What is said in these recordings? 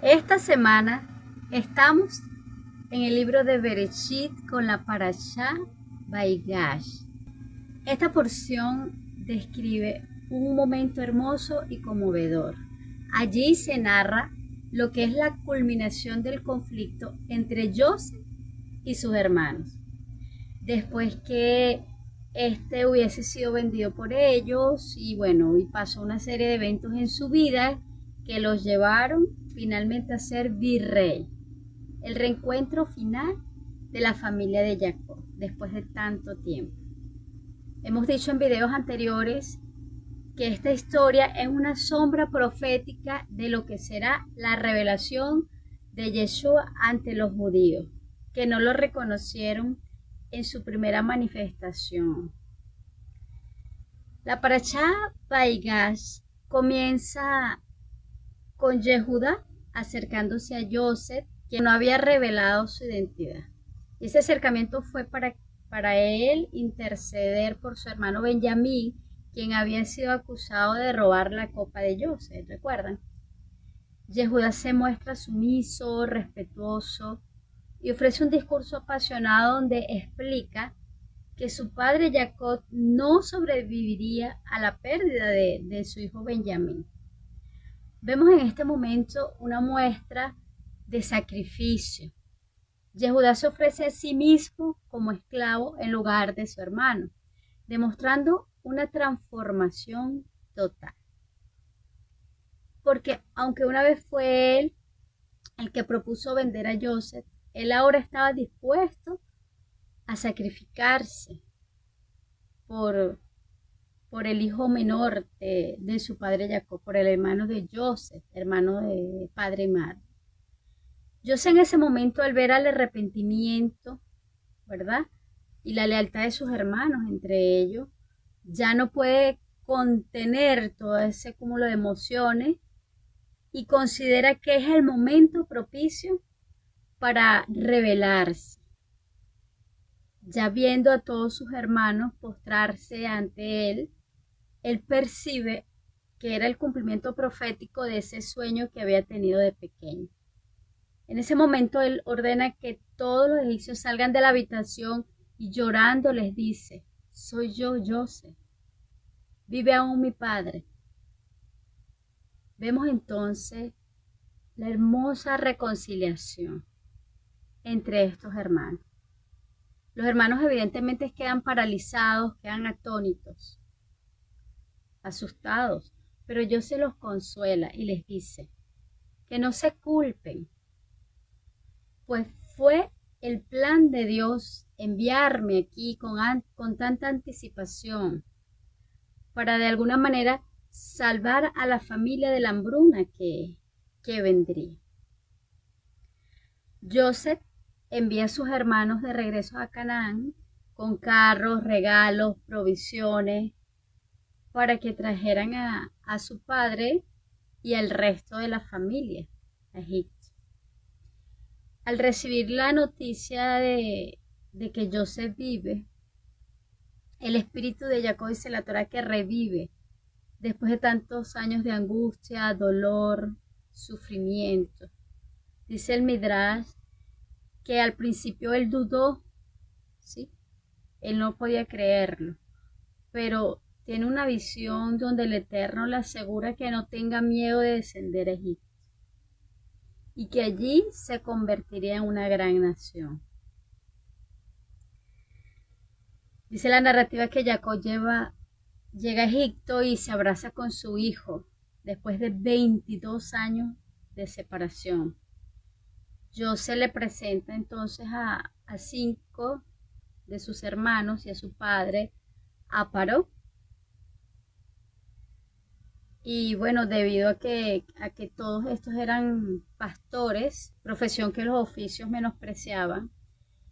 Esta semana estamos en el libro de Bereshit con la Parashá Vaigash. Esta porción describe un momento hermoso y conmovedor. Allí se narra lo que es la culminación del conflicto entre Joseph y sus hermanos. Después que este hubiese sido vendido por ellos y pasó una serie de eventos en su vida que los llevaron finalmente a ser virrey. El reencuentro final de la familia de Jacob después de tanto tiempo. Hemos dicho en videos anteriores que esta historia es una sombra profética de lo que será la revelación de Yeshua ante los judíos, que no lo reconocieron en su primera manifestación. La Parashá Vaigash comienza con Yehuda acercándose a Joseph, quien no había revelado su identidad. Ese acercamiento fue para él interceder por su hermano Benjamín, quien había sido acusado de robar la copa de Joseph, ¿recuerdan? Yehuda se muestra sumiso, respetuoso y ofrece un discurso apasionado donde explica que su padre Jacob no sobreviviría a la pérdida de su hijo Benjamín. Vemos en este momento una muestra de sacrificio. Yehuda se ofrece a sí mismo como esclavo en lugar de su hermano, demostrando una transformación total. Porque aunque una vez fue él el que propuso vender a Joseph, él ahora estaba dispuesto a sacrificarse por el hijo menor de su padre Jacob, por el hermano de Joseph, hermano de padre y madre. Joseph en ese momento, al ver al arrepentimiento, ¿verdad? Y la lealtad de sus hermanos entre ellos, ya no puede contener todo ese cúmulo de emociones y considera que es el momento propicio para rebelarse. Ya viendo a todos sus hermanos postrarse ante él, él percibe que era el cumplimiento profético de ese sueño que había tenido de pequeño. En ese momento él ordena que todos los egipcios salgan de la habitación y llorando les dice: soy yo, Joseph. ¿Vive aún mi padre? Vemos entonces la hermosa reconciliación entre estos hermanos. Los hermanos evidentemente quedan paralizados, quedan atónitos, asustados, pero Joseph los consuela y les dice que no se culpen, pues fue el plan de Dios enviarme aquí con tanta anticipación para de alguna manera salvar a la familia de la hambruna que vendría. Joseph envía a sus hermanos de regreso a Canaán con carros, regalos, provisiones, para que trajeran a su padre y al resto de la familia a Egipto. Al recibir la noticia de que Joseph vive, el espíritu de Jacob, dice la Torá, que revive después de tantos años de angustia, dolor, sufrimiento. Dice el Midrash que al principio él dudó, ¿sí? Él no podía creerlo, pero tiene una visión donde el Eterno le asegura que no tenga miedo de descender a Egipto y que allí se convertiría en una gran nación. Dice la narrativa que Jacob llega a Egipto y se abraza con su hijo después de 22 años de separación. José le presenta entonces a 5 de sus hermanos y a su padre, a Paró. Y debido a que todos estos eran pastores, profesión que los oficios menospreciaban,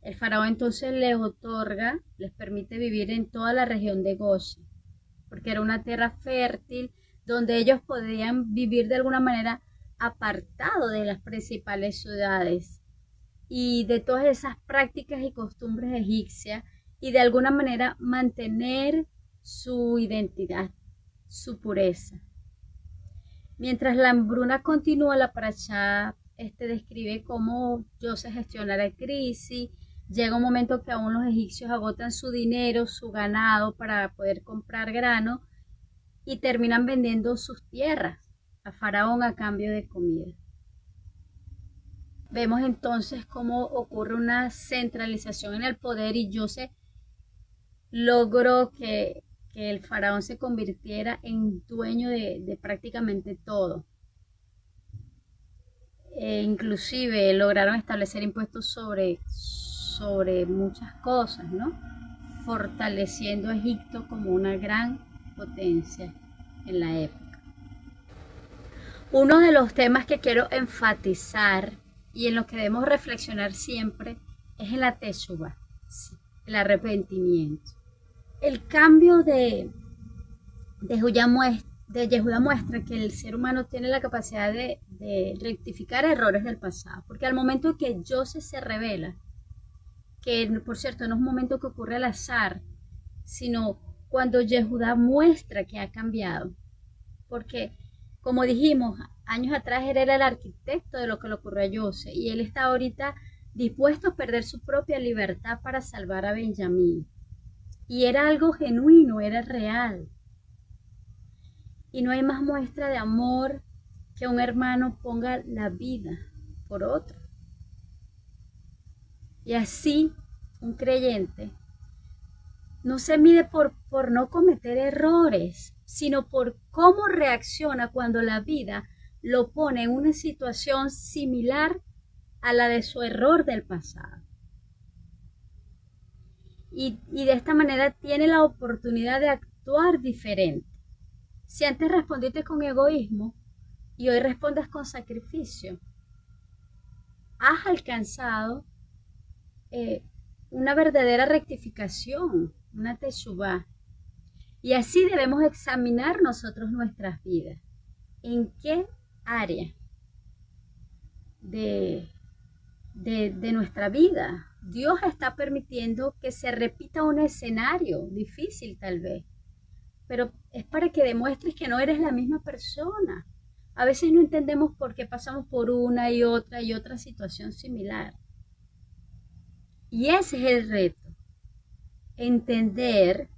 el faraón entonces les permite vivir en toda la región de Goshen, porque era una tierra fértil donde ellos podían vivir de alguna manera apartado de las principales ciudades y de todas esas prácticas y costumbres egipcias, y de alguna manera mantener su identidad, su pureza. Mientras la hambruna continúa, la parashá describe cómo José gestiona la crisis. Llega un momento que aún los egipcios agotan su dinero, su ganado para poder comprar grano y terminan vendiendo sus tierras a Faraón a cambio de comida. Vemos entonces cómo ocurre una centralización en el poder y José logró que el faraón se convirtiera en dueño de prácticamente todo. Inclusive lograron establecer impuestos sobre muchas cosas, ¿no? Fortaleciendo a Egipto como una gran potencia en la época. Uno de los temas que quiero enfatizar y en lo que debemos reflexionar siempre es en la teshuva, el arrepentimiento. El cambio de Yehudá muestra que el ser humano tiene la capacidad de rectificar errores del pasado, porque al momento que José se revela, que por cierto no es un momento que ocurre al azar, sino cuando Yehudá muestra que ha cambiado, porque como dijimos, años atrás él era el arquitecto de lo que le ocurrió a José y él está ahorita dispuesto a perder su propia libertad para salvar a Benjamín. Y era algo genuino, era real. Y no hay más muestra de amor que un hermano ponga la vida por otro. Y así, un creyente no se mide por no cometer errores, sino por cómo reacciona cuando la vida lo pone en una situación similar a la de su error del pasado. Y de esta manera tiene la oportunidad de actuar diferente. Si antes respondiste con egoísmo y hoy respondes con sacrificio, has alcanzado una verdadera rectificación, una teshuvá. Y así debemos examinar nosotros nuestras vidas. ¿En qué área de nuestra vida Dios está permitiendo que se repita un escenario difícil tal vez? Pero es para que demuestres que no eres la misma persona. A veces no entendemos por qué pasamos por una y otra situación similar. Y ese es el reto. Entender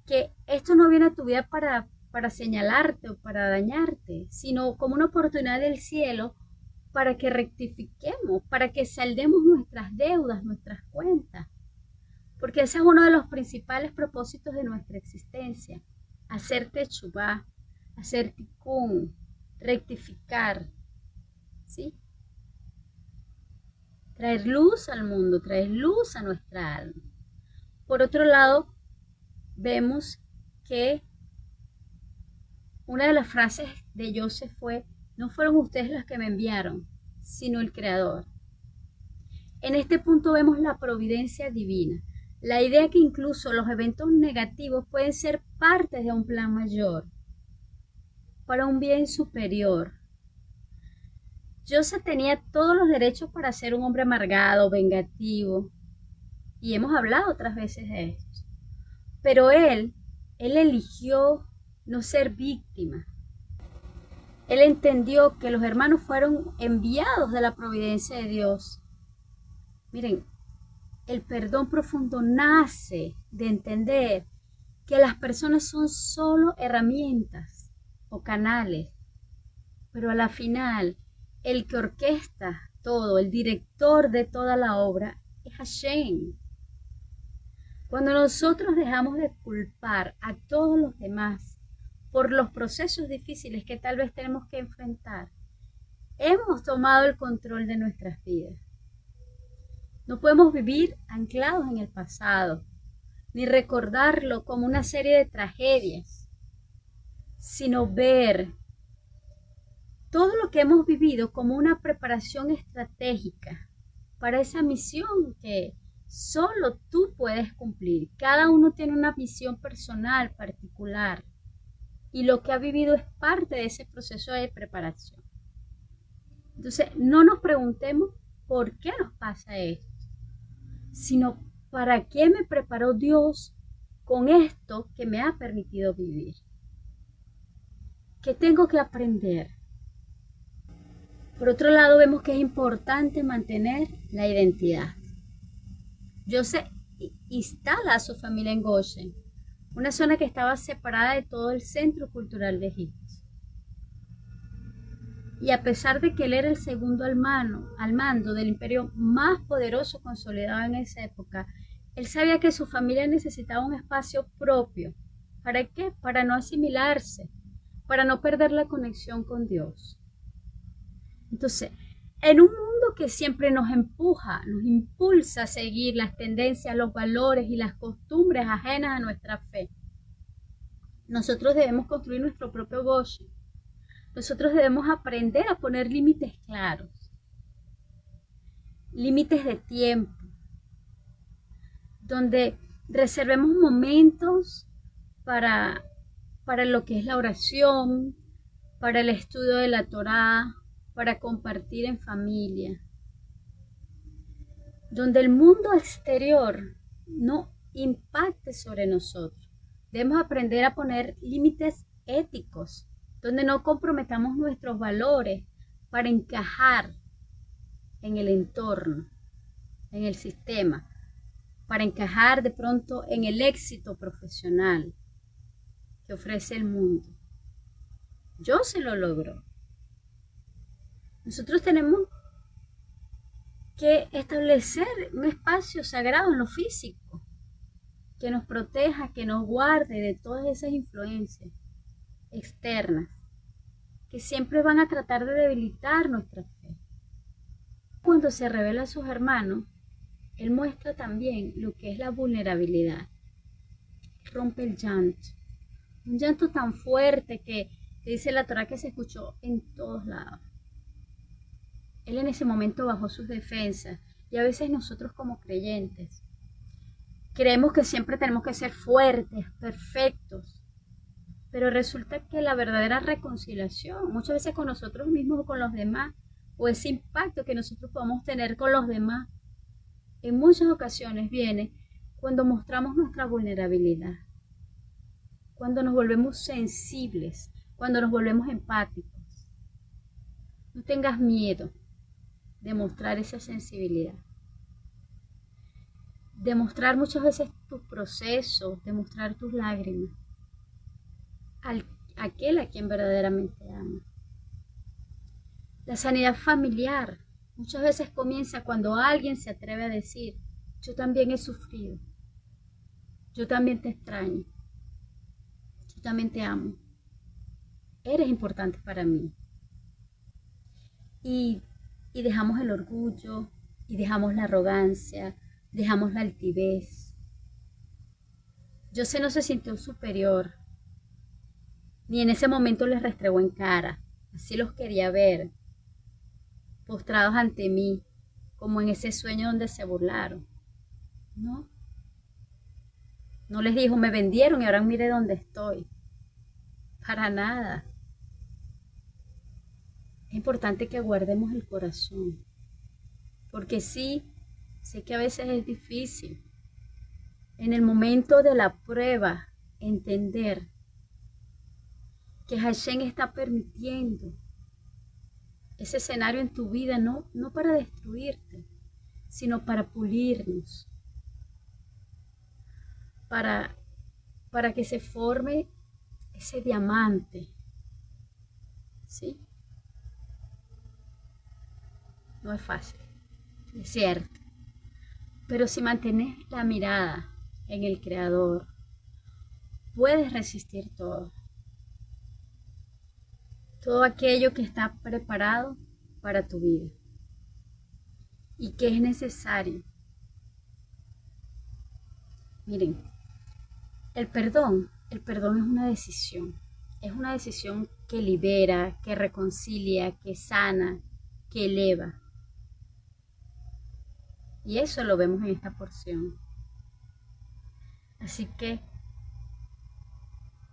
que esto no viene a tu vida para señalarte o para dañarte, sino como una oportunidad del cielo para que rectifiquemos, para que saldemos nuestras deudas, nuestras cuentas. Porque ese es uno de los principales propósitos de nuestra existencia. Hacer techubá, hacer tikkun, rectificar, ¿sí? Traer luz al mundo, traer luz a nuestra alma. Por otro lado, vemos que una de las frases de Joseph fue: no fueron ustedes los que me enviaron, sino el Creador. En este punto vemos la providencia divina, la idea que incluso los eventos negativos pueden ser parte de un plan mayor, para un bien superior. Joseph tenía todos los derechos para ser un hombre amargado, vengativo, y hemos hablado otras veces de esto. Pero él eligió no ser víctima. Él entendió que los hermanos fueron enviados de la providencia de Dios. Miren, el perdón profundo nace de entender que las personas son solo herramientas o canales, pero a la final el que orquesta todo, el director de toda la obra es Hashem. Cuando nosotros dejamos de culpar a todos los demás por los procesos difíciles que tal vez tenemos que enfrentar, hemos tomado el control de nuestras vidas. No podemos vivir anclados en el pasado, ni recordarlo como una serie de tragedias, sino ver todo lo que hemos vivido como una preparación estratégica para esa misión que solo tú puedes cumplir. Cada uno tiene una misión personal, particular, y lo que ha vivido es parte de ese proceso de preparación. Entonces, no nos preguntemos por qué nos pasa esto, sino para qué me preparó Dios con esto que me ha permitido vivir. ¿Qué tengo que aprender? Por otro lado, vemos que es importante mantener la identidad. José instala a su familia en Goshen, una zona que estaba separada de todo el centro cultural de Egipto. Y a pesar de que él era el segundo al mando del imperio más poderoso consolidado en esa época, él sabía que su familia necesitaba un espacio propio. ¿Para qué? Para no asimilarse, para no perder la conexión con Dios. Entonces, en un mundo que siempre nos empuja, nos impulsa a seguir las tendencias, los valores y las costumbres ajenas a nuestra fe, nosotros debemos construir nuestro propio Goshen. Nosotros debemos aprender a poner límites claros, límites de tiempo, donde reservemos momentos para lo que es la oración, para el estudio de la Torá, para compartir en familia, donde el mundo exterior no impacte sobre nosotros. Debemos aprender a poner límites éticos, donde no comprometamos nuestros valores para encajar en el entorno, en el sistema, para encajar de pronto en el éxito profesional que ofrece el mundo. Yo se lo logro. Nosotros tenemos que establecer un espacio sagrado en lo físico, que nos proteja, que nos guarde de todas esas influencias externas, que siempre van a tratar de debilitar nuestra fe. Cuando se revela a sus hermanos, él muestra también lo que es la vulnerabilidad. Rompe el llanto. Un llanto tan fuerte que dice la Torá que se escuchó en todos lados. Él en ese momento bajó sus defensas y a veces nosotros como creyentes creemos que siempre tenemos que ser fuertes, perfectos, pero resulta que la verdadera reconciliación, muchas veces con nosotros mismos o con los demás, o ese impacto que nosotros podemos tener con los demás, en muchas ocasiones viene cuando mostramos nuestra vulnerabilidad, cuando nos volvemos sensibles, cuando nos volvemos empáticos. No tengas miedo de mostrar esa sensibilidad, de mostrar muchas veces tus procesos, de mostrar tus lágrimas a aquel a quien verdaderamente ama. La sanidad familiar muchas veces comienza cuando alguien se atreve a decir: yo también he sufrido, yo también te extraño, yo también te amo, eres importante para mí. Y dejamos el orgullo, y dejamos la arrogancia, dejamos la altivez. José no se sintió superior, ni en ese momento les restregó en cara. Así los quería ver, postrados ante mí, como en ese sueño donde se burlaron. No les dijo: me vendieron y ahora mire dónde estoy. Para nada. Es importante que guardemos el corazón, porque sí, sé que a veces es difícil en el momento de la prueba entender que Hashem está permitiendo ese escenario en tu vida, no para destruirte, sino para pulirnos, para que se forme ese diamante, ¿sí? No es fácil, es cierto, pero si mantienes la mirada en el Creador, puedes resistir todo aquello que está preparado para tu vida y que es necesario. Miren, el perdón es una decisión que libera, que reconcilia, que sana, que eleva. Y eso lo vemos en esta porción. Así que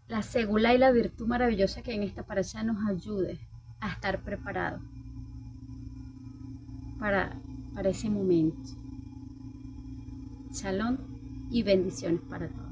la segula y la virtud maravillosa que en esta parasha nos ayude a estar preparados para ese momento. Shalom y bendiciones para todos.